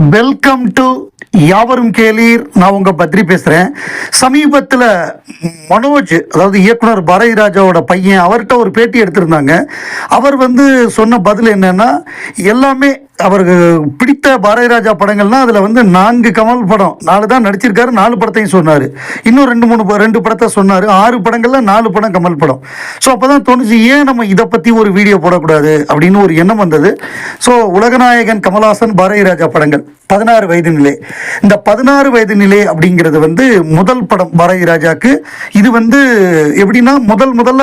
Welcome to யாவரும் கேளீர். நான் உங்க பத்ரி பேசுறேன். சமீபத்தில் மனோஜ், அதாவது இயக்குனர் பாரதி ராஜாவோட பையன், அவர்கிட்ட ஒரு பேட்டி எடுத்திருந்தாங்க. அவர் சொன்ன பதில் என்னன்னா, எல்லாமே அவருக்கு பிடித்த பாரதி ராஜா படங்கள்னால் அதில் 4 கமல் படம், 4 தான் நடிச்சிருக்காரு. 4 படத்தையும் சொன்னார். இன்னும் 2 படத்தை சொன்னார். 6 படங்களில் 4 படம் கமல் படம். ஸோ அப்போ தான் தோணுச்சு, ஏன் நம்ம இதை பற்றி ஒரு வீடியோ போடக்கூடாது அப்படின்னு ஒரு எண்ணம் வந்தது. ஸோ உலகநாயகன் கமல்ஹாசன் பாரதி ராஜா படங்கள் 16 வயது நிலை. இந்த 16 வயது நிலை அப்படிங்கிறது முதல் படம் பாரதி ராஜாக்கு. இது எப்படின்னா முதல்ல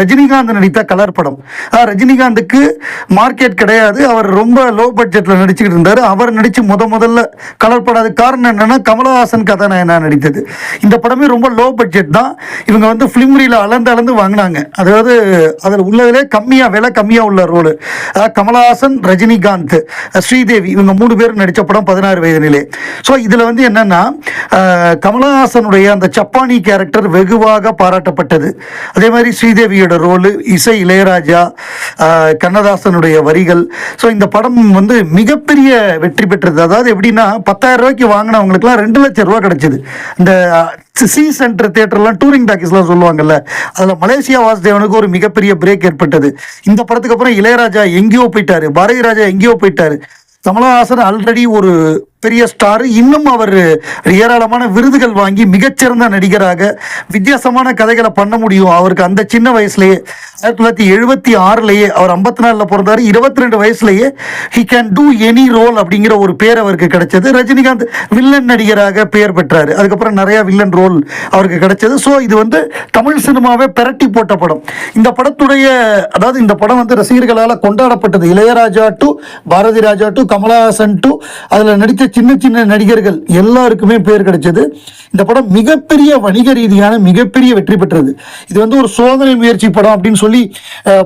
ரஜினிகாந்த் நடித்த கலர் படம். ரஜினிகாந்துக்கு மார்க்கெட் கிடையாது. அவர் ரொம்ப லோ பட்ஜெட்டில் நடிச்சுக்கிட்டு இருந்தார். அவர் நடித்து முதல்ல கலர் படம். அது காரணம் என்னென்னா, கமலஹாசன் கதாநாயகனா நடித்தது. இந்த படமே ரொம்ப லோ பட்ஜெட் தான். இவங்க ஃபிலிம்ரியில் அளந்து வாங்கினாங்க. அதாவது அதில் உள்ளதிலே விலை கம்மியாக உள்ள ரோடு. கமலஹாசன், ரஜினிகாந்த், ஸ்ரீதேவி, இவங்க 3 பேர் நடித்த படம் 16 வயது நிலை. ஸோ இதில் என்னென்னா, கமலஹாசனுடைய அந்த சப்பானி கேரக்டர் வெகுவாக பாராட்டப்பட்டது. அதே மாதிரி ஸ்ரீதேவியோட ரோலு, இசை இளையராஜா, கண்ணதாசனுடைய வரிகள். ஸோ இந்த படம் மிகப்பெரிய வெற்றி பெற்றது. அதாவது எப்படின்னா, 10,000 ரூபாய்க்கு வாங்கினவங்களுக்குலாம் 2 லட்சம் ரூபா கிடைச்சது. இந்த சி சென்டர் தியேட்டர்லாம், டூரிங் டாக்கீஸ்லாம் சொல்லுவாங்கல்ல, அதில் மலேசியா வாசுதேவனுக்கு ஒரு மிகப்பெரிய பிரேக் ஏற்பட்டது. இந்த படத்துக்கு அப்புறம் இளையராஜா எங்கேயோ போயிட்டாரு, பாரதி ராஜா எங்கேயோ போயிட்டாரு. கமலஹாசன் ஆல்ரெடி ஒரு பெரிய ஸ்டார். இன்னும் அவர் ஏராளமான விருதுகள் வாங்கி மிகச்சிறந்த நடிகராக வித்தியாசமான கதைகளை பண்ண முடியும். அவருக்கு அந்த சின்ன வயசுலேயே 1976லேயே, அவர் 54ல் பிறந்தார். 22 வயசுலேயே he can do any role அப்படிங்கிற ஒரு பேர் அவருக்கு கிடைச்சது. ரஜினிகாந்த் வில்லன் நடிகராக பெயர் பெற்றார். அதுக்கப்புறம் நிறைய வில்லன் ரோல் அவருக்கு கிடைச்சது. ஸோ இது தமிழ் சினிமாவை பெரட்டி போட்ட படம். இந்த படத்துடைய, அதாவது இந்த படம் ரசிகர்களால் கொண்டாடப்பட்டது. Ilaiyaraaja to Bharathi Raja to Kamal Haasan to அதில் நடித்த சின்ன நடிகர்கள் எல்லாருக்குமே பேர் கிடைச்சது. இந்த படம் மிகப்பெரிய வணிக ரீதியான மிகப்பெரிய வெற்றி பெற்றது. இது ஒரு சோதனை முயற்சி படம் அப்படின்னு சொல்லி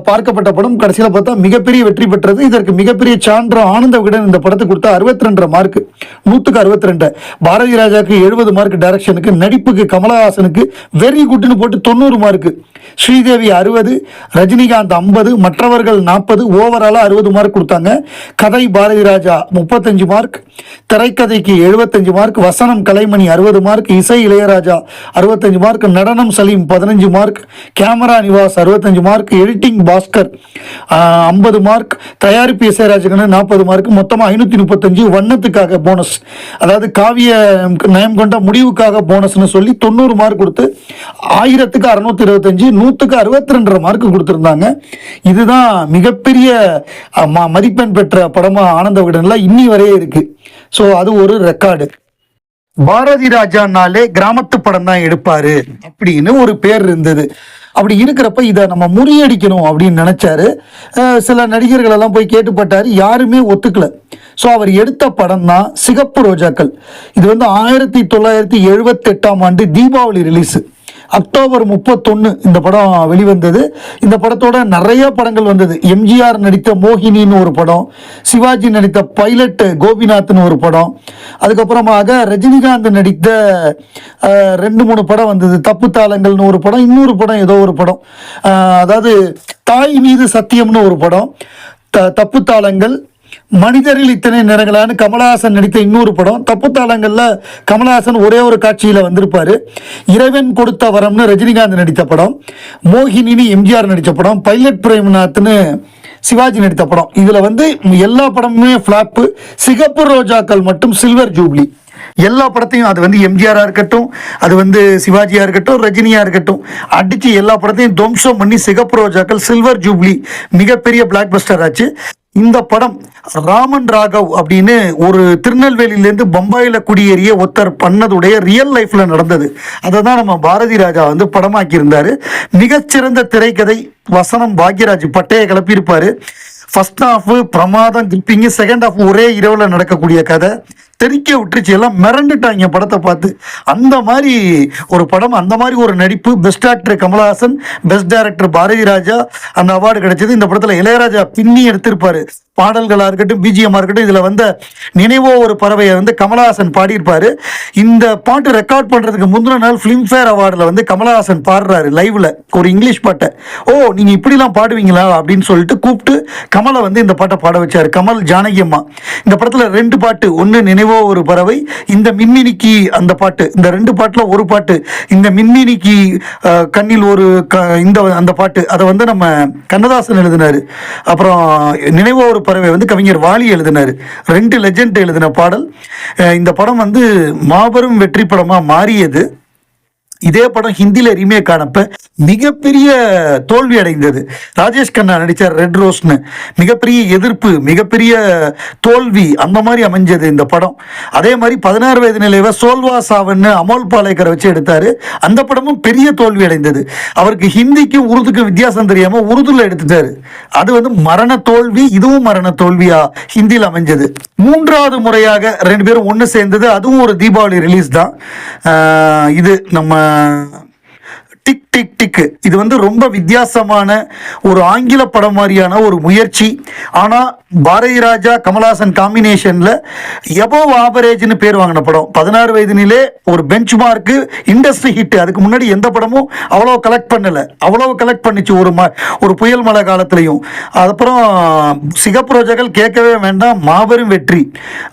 பார்க்கப்பட்ட படம். கடைசியில் பார்த்தா மிகப்பெரிய வெற்றி பெற்றது. இதற்கு மிகப்பெரிய சான்று ஆனந்த விகடன் இந்த படத்துக்கு கொடுத்தா 62 மார்க், 100க்கு 62. பாரதி ராஜாக்கு 70 மார்க் டைரக்ஷனுக்கு, நடிப்புக்கு கமலஹாசனுக்கு வெரி குட்னு போட்டு 90 மார்க், ஸ்ரீதேவி 60, ரஜினிகாந்த் 50, மற்றவர்கள் 40, ஓவராலாக 60 மார்க் கொடுத்தாங்க. கதை பாரதி ராஜா 35 மார்க், திரைக்கதைக்கு 75 மார்க், வசனம் கலைமணி 60 மார்க், இசை இளையராஜா 65 மார்க், நடனம் Salim 15 mark, camera Nivas 65 mark, editing Bhaskar 50 mark, தயாரிப்பு இசைராஜகன் 40 மார்க், மொத்தமாக 535. வண்ணத்துக்காக போனஸ், அதாவது காவிய நயம் கொண்ட முடிவுக்காக போனஸ்னு சொல்லி 90 மார்க் கொடுத்து 1000க்கு 625, 100க்கு 62 மார்க் கொடுத்துருந்தாங்க. இதுதான் மிகப்பெரிய மதிப்பெண் பெற்ற படமாக ஆனந்த விகடன்ல இன்னி வரையே இருக்கு. ஸோ அது ஒரு ரெக்கார்டு. பாரதி ராஜானாலே கிராமத்து படம் தான் எடுப்பாரு அப்படின்னு ஒரு பேர் இருந்தது. அப்படி இருக்கிறப்ப இதை நம்ம முறியடிக்கணும் அப்படின்னு நினைச்சாரு. சில நடிகர்கள் எல்லாம் போய் கேட்டுப்பட்டாரு, யாருமே ஒத்துக்கல. ஸோ அவர் எடுத்த படம் தான் சிகப்பு ரோஜாக்கள். இது 1978ஆம் ஆண்டு தீபாவளி ரிலீஸு. அக்டோபர் 31 இந்த படம் வெளிவந்தது. இந்த படத்தோட நிறைய படங்கள் வந்தது. எம்ஜிஆர் நடித்த மோகினின்னு ஒரு படம், சிவாஜி நடித்த பைலட் கோபிநாத்னு ஒரு படம், அதுக்கப்புறமாக ரஜினிகாந்த் நடித்த 2-3 படம் வந்தது. தப்பு தாளங்கள்னு ஒரு படம், இன்னொரு படம் ஏதோ ஒரு படம், அதாவது தாய் மீது சத்தியம்னு ஒரு படம், தப்பு தாளங்கள், மனிதரில் இத்தனை நிறங்களான கமலஹாசன் நடித்த இன்னொரு படம். தப்பு தாளங்களில் கமலஹாசன் ஒரே ஒரு காட்சியில் வந்திருப்பாரு. இறைவன் கொடுத்த வரம்னு ரஜினிகாந்த் நடித்த படம், மோகினின்னு எம்ஜிஆர் நடித்த படம், பைலட் பிரேம்நாத்னு சிவாஜி நடித்த படம். இதில் எல்லா படமுமே ஃப்ளாப்பு. சிகப்பு ரோஜாக்கள் மட்டும் சில்வர் ஜூப்ளி. எல்லா படத்தையும், அது எம்ஜிஆராக இருக்கட்டும், அது சிவாஜியாக இருக்கட்டும், ரஜினியாக இருக்கட்டும், அடித்து எல்லா படத்தையும் துவம்சம் பண்ணி சிகப்பு ரோஜாக்கள் சில்வர் ஜூப்ளி மிகப்பெரிய பிளாக் பஸ்டர் ஆச்சு. இந்த படம் ராமன் ராகவ் அப்படின்னு ஒரு திருநெல்வேலியிலேருந்து பம்பாயில் குடியேறிய ஒருத்தர் பண்ணதுடைய ரியல் லைஃப்பில் நடந்தது. அதை தான் நம்ம பாரதி ராஜா படமாக்கியிருந்தார். மிகச்சிறந்த திரைக்கதை, வசனம் பாக்யராஜ் பட்டையை கிளப்பியிருப்பார். ஃபர்ஸ்ட் ஹாஃப் பிரமாதம் கிரிப்பிங்கு, செகண்ட் ஹாஃப் ஒரே இரவில் நடக்கக்கூடிய கதை, தெறிக்க விட்டுருச்சு, எல்லாம் மிரண்டுட்டாங்க படத்தை பார்த்து. அந்த மாதிரி ஒரு படம், அந்த மாதிரி ஒரு நடிப்பு. Best actor Kamal Haasan, best director Bharathi Raja அந்த அவார்டு கிடைச்சது. இந்த படத்தில் இளையராஜா பின்னி எடுத்திருப்பாரு, பாடல்களாக இருக்கட்டும், பிஜிஎம்மாக இருக்கட்டும். இதில் வந்த நினைவோ ஒரு பறவையை வந்து கமலஹாசன் பாடியிருப்பார். இந்த பாட்டு ரெக்கார்ட் பண்ணுறதுக்கு முந்தின நாள் ஃபிலிம்ஃபேர் அவார்டில் வந்து கமலஹாசன் பாடுறாரு லைவில் ஒரு இங்கிலீஷ் பாட்டை. ஓ, நீங்கள் இப்படிலாம் பாடுவீங்களா அப்படின்னு சொல்லிட்டு கூப்பிட்டு கமலை வந்து இந்த பாட்டை பாட வச்சார். கமல், ஜானகி அம்மா. இந்த படத்தில் 2 பாட்டு, ஒன்று நினைவோ ஒரு பறவை, இந்த மின்மினிக்கு அந்த பாட்டு. இந்த 2 பாட்டில் ஒரு பாட்டு இந்த மின்மினிக்கு கண்ணில் ஒரு இந்த அந்த பாட்டு, அதை வந்து நம்ம கண்ணதாசன் எழுதினார். அப்புறம் நினைவோ ஒரு பறவை வந்து கவிஞர் வாலி எழுதினார். 2 லெஜெண்ட் எழுதின பாடல். இந்த படம் வந்து மாபெரும் வெற்றி படமாக மாறியது. இதே படம் ஹிந்தியில் ரீமேக் ஆனப்ப மிகப்பெரிய தோல்வி அடைந்தது. ராஜேஷ் கண்ணா நடித்தார் ரெட் ரோஸ்னு. மிகப்பெரிய எதிர்ப்பு, மிகப்பெரிய தோல்வி அந்த மாதிரி அமைஞ்சது இந்த படம். அதே மாதிரி 16 வயது நிலைவ சோல்வா சாவன்னு அமோல் பாலேக்கரை வச்சு எடுத்தார். அந்த படமும் பெரிய தோல்வி அடைந்தது. அவருக்கு ஹிந்திக்கும் உருதுக்கும் வித்தியாசம் தெரியாமல் உருதுல எடுத்துட்டாரு. அது வந்து மரண தோல்வி. இதுவும் மரண தோல்வியா ஹிந்தியில் அமைஞ்சது. 3வது முறையாக 2 பேரும் ஒன்று சேர்ந்தது. அதுவும் ஒரு தீபாவளி ரிலீஸ் தான். இது நம்ம டிக் டிக் டிக். இது வந்து ரொம்ப வித்தியாசமான ஒரு ஆங்கில படம் மாதிரியான ஒரு முயற்சி. ஆனால் பாரதி ராஜா கமலஹாசன் காம்பினேஷனில் எபோவ் ஆவரேஜ்னு பேர் வாங்கின படம். 16 வயதினிலே ஒரு பெஞ்ச் மார்க்கு, இண்டஸ்ட்ரி ஹிட். அதுக்கு முன்னாடி எந்த படமும் அவ்வளோ கலெக்ட் பண்ணலை. அவ்வளோ கலெக்ட் பண்ணிச்சு ஒரு புயல் மழை காலத்துலையும். அதுக்கப்புறம் சிகப்பு ரோஜாக்கள் கேட்கவே வேண்டாம், மாபெரும் வெற்றி.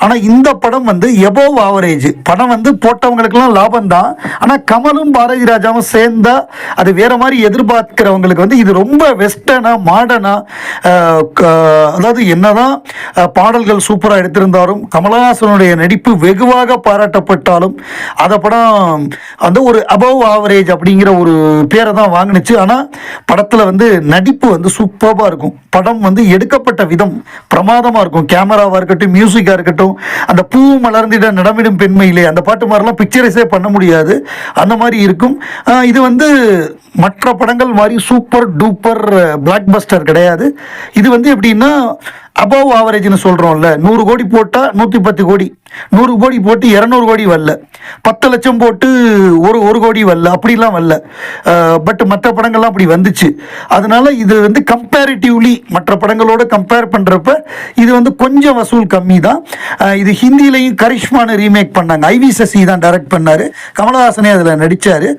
ஆனால் இந்த படம் வந்து எபோவ் ஆவரேஜ் படம். வந்து போட்டவங்களுக்கெல்லாம் லாபம் தான். ஆனால் கமலும் பாரதி ராஜாவும் சேர்ந்தா அது வேற மாதிரி எதிர்பார்க்கிறவங்களுக்கு வந்து இது ரொம்ப வெஸ்டர்னா, மாடர்னா, அதாவது என்னதான் பாடல்கள் சூப்பராக எடுத்திருந்தாலும் கமலஹாசனுடைய நடிப்பு வெகுவாக பாராட்டப்பட்டாலும் அந்த படம் வந்து ஒரு அபவ் ஆவரேஜ் அப்படிங்கிற ஒரு பேரை தான் வாங்கினுச்சு. ஆனால் படத்தில் வந்து நடிப்பு வந்து சூப்பராக இருக்கும். படம் வந்து எடுக்கப்பட்ட விதம் பிரமாதமாக இருக்கும். கேமராவாக இருக்கட்டும், மியூசிக்காக இருக்கட்டும், அந்த பூ மலர்ந்திட நடமிடும் பெண்மையிலே அந்த பாட்டு மாதிரிலாம் பிக்சரைஸே பண்ண முடியாது, அந்த மாதிரி இருக்கும். இது வந்து மற்ற படங்கள் மாதிரி சூப்பர் டூப்பர் பிளாக் பஸ்டர் கிடையாது. இது வந்து எப்படின்னா அபவ் ஆவரேஜ்னு சொல்கிறோம்ல. 100 கோடி போட்டால் 110 கோடி, 100 கோடி போட்டு 200 கோடி வரல, 10 லட்சம் போட்டு ஒரு கோடி வரல, அப்படிலாம் வரல. பட் மற்ற படங்கள்லாம் அப்படி வந்துச்சு. அதனால இது வந்து கம்பேரிட்டிவ்லி மற்ற படங்களோட கம்பேர் பண்ணுறப்ப இது வந்து கொஞ்சம் வசூல் கம்மி தான். இது ஹிந்திலையும் கரிஷ்மானு ரீமேக் பண்ணாங்க. ஐவி சசி தான் டைரக்ட் பண்ணார். கமலஹாசனே அதில் நடித்தார்.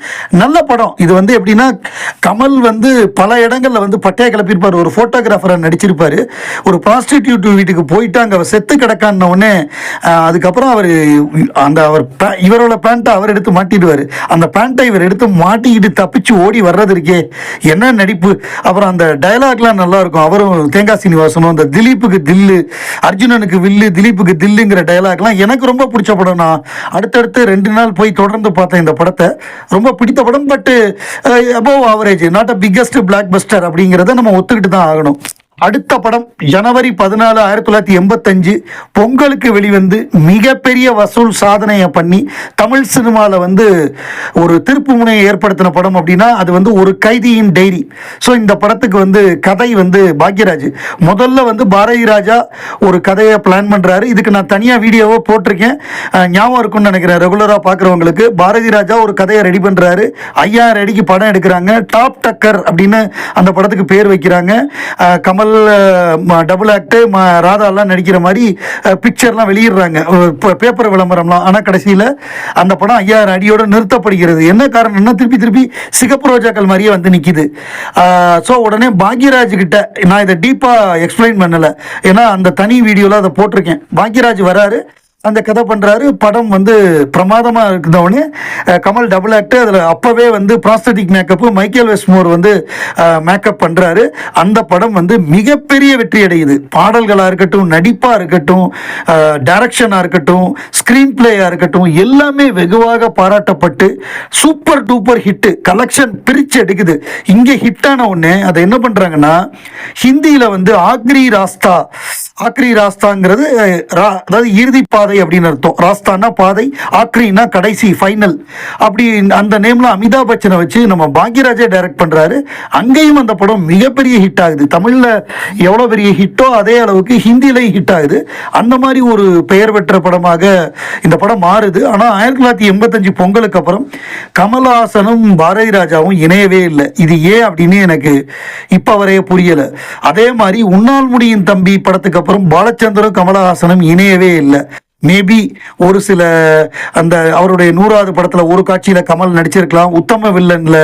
நல்ல படம். இது வந்து எப்படின்னா கமல் வந்து பல இடங்களில் வந்து பட்டையை கிளப்பியிருப்பார். ஒரு ஃபோட்டோகிராஃபராக நடிச்சிருப்பார். ஒரு ப்ராஸ்டிடியூட் வீட்டுக்கு போயிட்டு அங்கே செத்து கிடக்கான உடனே அதுக்கப்புறம் அவர் இவரோட பேண்ட்டை அவர் எடுத்து மாட்டிடுவார். அந்த பேண்ட்டை இவர் எடுத்து மாட்டிக்கிட்டு தப்பிச்சு ஓடி வர்றது இருக்கே, என்ன நடிப்பு. அப்புறம் அந்த டயலாக்லாம் நல்லா இருக்கும். அவரும் தேங்காய் சீனிவாசனும் அந்த திலீப்புக்கு தில்லு, அர்ஜுனனுக்கு வில்லு, திலீப்புக்கு தில்லுங்கிற டயலாக்லாம் எனக்கு ரொம்ப பிடிச்ச படம். நான் அடுத்தடுத்து 2 நாள் போய் தொடர்ந்து பார்த்தேன் இந்த படத்தை. ரொம்ப பிடித்த படம். But above average, not a biggest black Bastar அப்படிங்கிறத நம்ம ஒத்துக்கிட்டு தான் ஆகணும். அடுத்த படம் ஜனவரி 14, 1985 பொங்கலுக்கு வெளிவந்து மிகப்பெரிய வசூல் சாதனையை பண்ணி தமிழ் சினிமாவில் வந்து ஒரு திருப்பு முனையை ஏற்படுத்தின படம் அப்படின்னா அது வந்து ஒரு கைதியின் டைரி. ஸோ இந்த படத்துக்கு வந்து கதை வந்து பாக்யராஜ். முதல்ல வந்து பாரதி ராஜா ஒரு கதையை பிளான் பண்ணுறாரு. இதுக்கு நான் தனியாக வீடியோவை போட்டிருக்கேன், ஞாபகம் இருக்குன்னு நினைக்கிறேன் ரெகுலராக பார்க்குறவங்களுக்கு. பாரதி ராஜா ஒரு கதையை ரெடி பண்ணுறாரு. 5000 அடிக்கு படம் எடுக்கிறாங்க. டாப் டக்கர் அப்படின்னு அந்த படத்துக்கு பேர் வைக்கிறாங்க. கமல் டபுள் ஆக்ட், ராதாலாம் நடிக்கிற மாதிரி பிக்சர்லாம் வெளியிடுறாங்க, பேப்பர் விளம்பரம்லாம். ஆனால் கடைசியில் அந்த படம் 5000 அடியோடு நிறுத்தப்படுகிறது. என்ன காரணம்னா திருப்பி சிகப்பு ரோஜாக்கள் மாதிரியே வந்து நிற்கிது. ஸோ உடனே பாக்யராஜ் கிட்ட நான் இதை டீப்பாக எக்ஸ்பிளைன் பண்ணலை, ஏன்னா அந்த தனி வீடியோவில் அதை போட்டிருக்கேன். பாக்யராஜ் வராரு, அந்த கதை பண்ணுறாரு. படம் வந்து பிரமாதமாக இருக்குதவொடனே கமல் டபுள் ஆக்ட். அதில் அப்போவே வந்து ப்ராஸ்தட்டிக் மேக்கப்பு மைக்கேல் வெஸ்மோர் வந்து மேக்கப் பண்ணுறாரு. அந்த படம் வந்து மிகப்பெரிய வெற்றி அடையுது. பாடல்களாக இருக்கட்டும், நடிப்பாக இருக்கட்டும், டைரக்ஷனாக இருக்கட்டும், ஸ்க்ரீன் பிளேயாக இருக்கட்டும், எல்லாமே வெகுவாக பாராட்டப்பட்டு சூப்பர் டூப்பர் ஹிட்டு. கலெக்ஷன் பிரித்து எடுக்குது. இங்கே ஹிட்டான உடனே அதை என்ன பண்ணுறாங்கன்னா ஹிந்தியில் வந்து ஆக்ரி ராஸ்தாங்கிறது அதாவது இறுதி பாதை பாதை அப்படின்னு அர்த்தம். ராஸ்தானா பாதை, ஆக்ரினா கடைசி, ஃபைனல். அப்படி அந்த நேம்ல அமிதாப் பச்சனை வச்சு நம்ம பாக்யராஜே டைரக்ட் பண்றாரு. அங்கேயும் அந்த படம் மிகப்பெரிய ஹிட் ஆகுது. தமிழ்ல எவ்வளவு பெரிய ஹிட்டோ அதே அளவுக்கு ஹிந்திலையும் ஹிட் ஆகுது. அந்த மாதிரி ஒரு பெயர் பெற்ற படமாக இந்த படம் மாறுது. ஆனா 1985 பொங்கலுக்கு அப்புறம் கமலஹாசனும் பாரதி ராஜாவும் இணையவே இல்லை. இது ஏன் அப்படின்னு எனக்கு இப்ப வரைய புரியல. அதே மாதிரி உன்னால் முடியும் தம்பி படத்துக்கு அப்புறம் பாலச்சந்தரும் கமலஹாசனும் இணையவே இல்லை. மேபி ஒரு சில அந்த அவருடைய 100வது படத்தில் ஒரு காட்சியில் கமல் நடிச்சிருக்கலாம். உத்தம வில்லனில்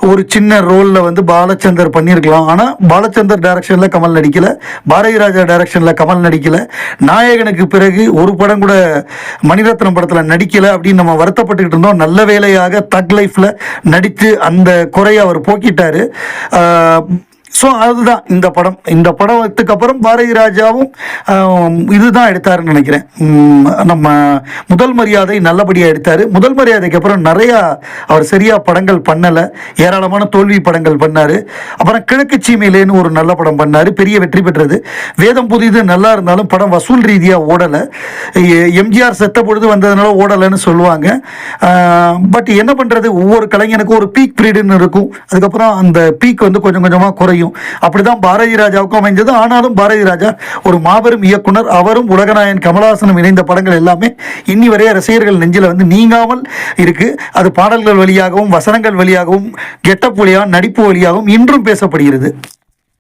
ஒரு சின்ன ரோலில் வந்து பாலச்சந்தர் பண்ணியிருக்கலாம். ஆனால் பாலச்சந்தர் டைரக்ஷனில் கமல் நடிக்கலை, பாரதி ராஜா டைரக்ஷனில் கமல் நடிக்கலை. நாயகனுக்கு பிறகு ஒரு படம் கூட மணிரத்னம் படத்தில் நடிக்கலை அப்படின்னு நம்ம வருத்தப்பட்டுக்கிட்டு இருந்தோம். நல்ல வேலையாக தக் லைஃப்பில் நடித்து அந்த குறையை அவர் போக்கிட்டார். ஸோ அதுதான் இந்த படத்துக்கு அப்புறம் பாரதி ராஜாவும் இதுதான் எடுத்தாருன்னு நினைக்கிறேன். நம்ம முதல் மரியாதை நல்லபடியாக எடுத்தார். முதல் மரியாதைக்கு அப்புறம் நிறையா அவர் சரியாக படங்கள் பண்ணலை, ஏராளமான தோல்வி படங்கள் பண்ணார். அப்புறம் கிழக்கு சீமையிலேன்னு ஒரு நல்ல படம் பண்ணார், பெரிய வெற்றி பெற்றது. வேதம் புதிது நல்லா இருந்தாலும் படம் வசூல் ரீதியாக ஓடலை. எம்ஜிஆர் செத்த பொழுது வந்ததுனால ஓடலைன்னு சொல்லுவாங்க. பட் என்ன பண்ணுறது, ஒவ்வொரு கலைஞனுக்கும் ஒரு பீக் பீரியடுன்னு இருக்கும். அதுக்கப்புறம் அந்த பீக் வந்து கொஞ்சம் கொஞ்சமாக குறையும். அப்படிதான் பாரதி ராஜாவுக்கும் அமைஞ்சது. ஆனாலும் பாரதி ராஜா ஒரு மாபெரும் இயக்குனர். அவரும் உலகநாயகன் கமலஹாசனும் இணைந்த படங்கள் எல்லாமே இன்னி வரைய ரசிகர்கள் நெஞ்சில் வந்து நீங்காமல் இருக்கு. அது பாடல்கள் வழியாகவும் வசனங்கள் வழியாகவும் கெட்டப் வழியாகவும் நடிப்பு வழியாகவும் இன்றும் பேசப்படுகிறது.